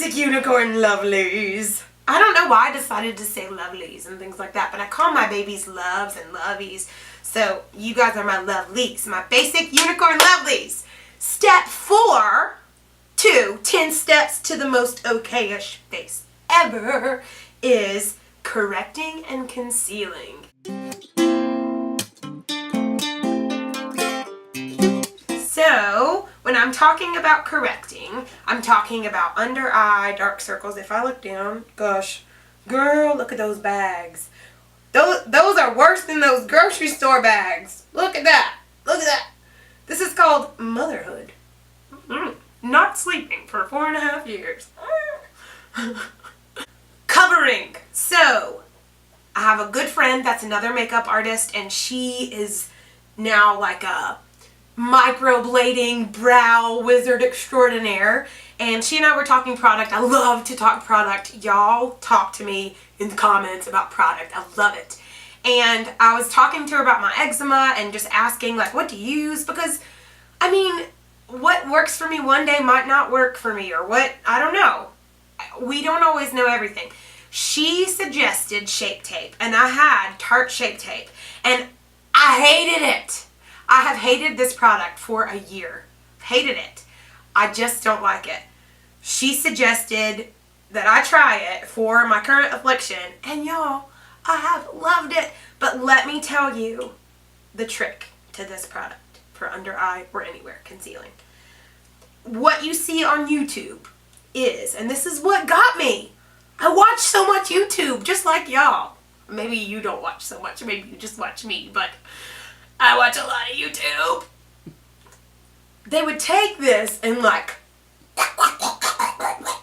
basic unicorn lovelies. I don't know why I decided to say lovelies and things like that, but I call my babies loves and lovies. So you guys are my lovelies, my basic unicorn lovelies. Step 4 to 10 steps to the most okayish face ever is correcting and concealing. So, when I'm talking about correcting, I'm talking about under eye, dark circles. If I look down, gosh, girl, look at those bags. Those are worse than those grocery store bags. Look at that. Look at that. This is called motherhood. Not sleeping for 4.5 years. Covering. So, I have a good friend that's another makeup artist, and she is now like a microblading brow wizard extraordinaire, and she and I were talking product. I love to talk product. Y'all talk to me in the comments about product. I love it. And I was talking to her about my eczema and just asking like, what do you use? Because I mean, what works for me one day might not work for me, or what, I don't know. We don't always know everything. She suggested Shape Tape, and I had Tarte Shape Tape, and I hated it. I have hated this product for a year. Hated it. I just don't like it. She suggested that I try it for my current affliction, and y'all, I have loved it. But let me tell you the trick to this product for under eye or anywhere concealing. What you see on YouTube is, and this is what got me, I watch so much YouTube, just like y'all. Maybe you don't watch so much, maybe you just watch me, but I watch a lot of YouTube. They would take this and like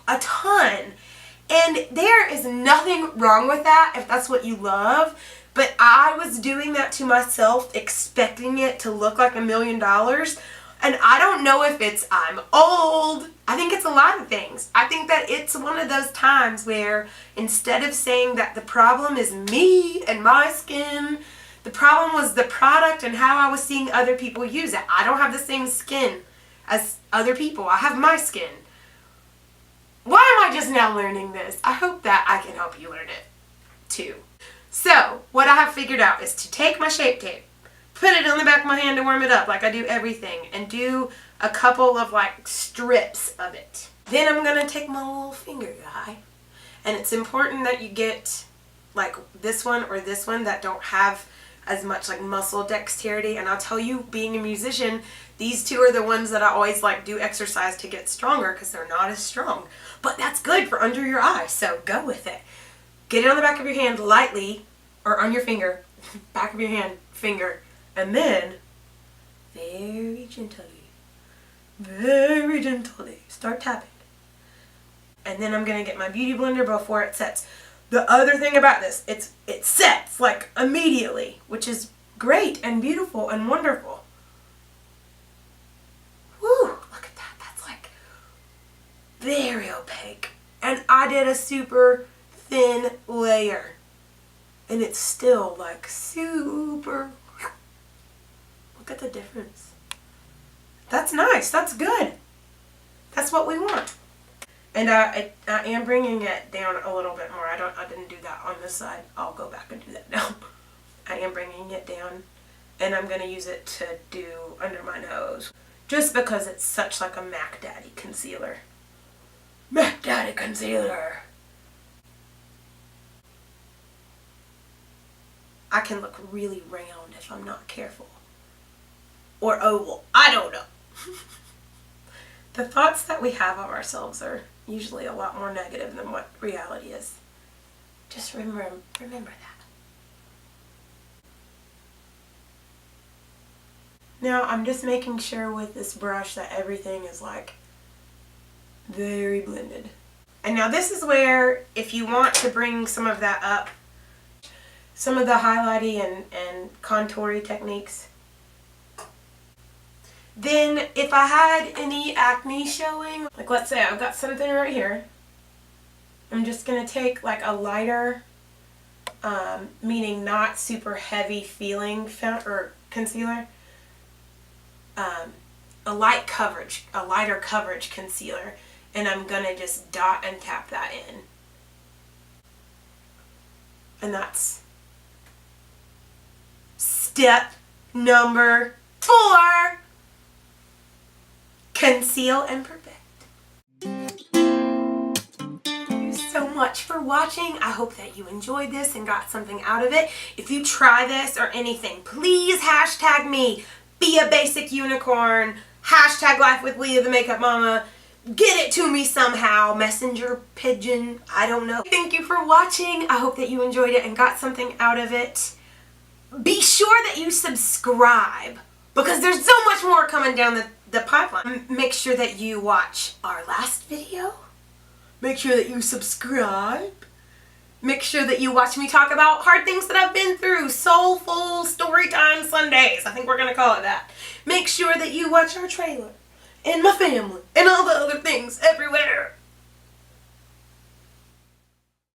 a ton. And there is nothing wrong with that if that's what you love. But I was doing that to myself, expecting it to look like $1 million. And I don't know if it's I'm old. I think it's a lot of things. I think that it's one of those times where instead of saying that the problem is me and my skin, the problem was the product and how I was seeing other people use it. I don't have the same skin as other people. I have my skin. Why am I just now learning this? I hope that I can help you learn it too. So, what I have figured out is to take my Shape Tape, put it on the back of my hand to warm it up like I do everything, and do a couple of like strips of it. Then I'm going to take my little finger guy, and it's important that you get like this one or this one that don't have as much like muscle dexterity. And I'll tell you, being a musician, these two are the ones that I always like do exercise to get stronger because they're not as strong. But that's good for under your eye, so go with it. Get it on the back of your hand lightly, or on your finger, back of your hand, finger, and then very gently start tapping. And then I'm going to get my beauty blender before it sets. The other thing about this, it sets like immediately, which is great and beautiful and wonderful. Woo, look at that. That's like very opaque. And I did a super thin layer. And it's still like super. Look at the difference. That's nice. That's good. That's what we want. And I am bringing it down a little bit more. I didn't do that on this side. I'll go back and do that now. I am bringing it down, and I'm going to use it to do under my nose. Just because it's such like a Mac Daddy concealer. Mac Daddy concealer. I can look really round if I'm not careful. Or oval. I don't know. The thoughts that we have of ourselves are usually a lot more negative than what reality is. Just remember that. Now I'm just making sure with this brush that everything is like very blended. And now this is where, if you want to bring some of that up, some of the highlighting and contouring techniques, then if I had any acne showing, like let's say I've got something right here, I'm just going to take like a lighter, meaning not super heavy feeling concealer, a lighter coverage concealer, And I'm gonna just dot and tap that in. And that's step number 4. Conceal and perfect. Thank you so much for watching. I hope that you enjoyed this and got something out of it. If you try this or anything, please hashtag me. Be a basic unicorn. Hashtag life with Leah the makeup mama. Get it to me somehow. Messenger pigeon. I don't know. Thank you for watching. I hope that you enjoyed it and got something out of it. Be sure that you subscribe because there's so much more coming down the pipeline. Make sure that you watch our last video. Make sure that you subscribe. Make sure that you watch me talk about hard things that I've been through. Soulful Storytime Sundays. I think we're going to call it that. Make sure that you watch our trailer. And my family. And all the other things.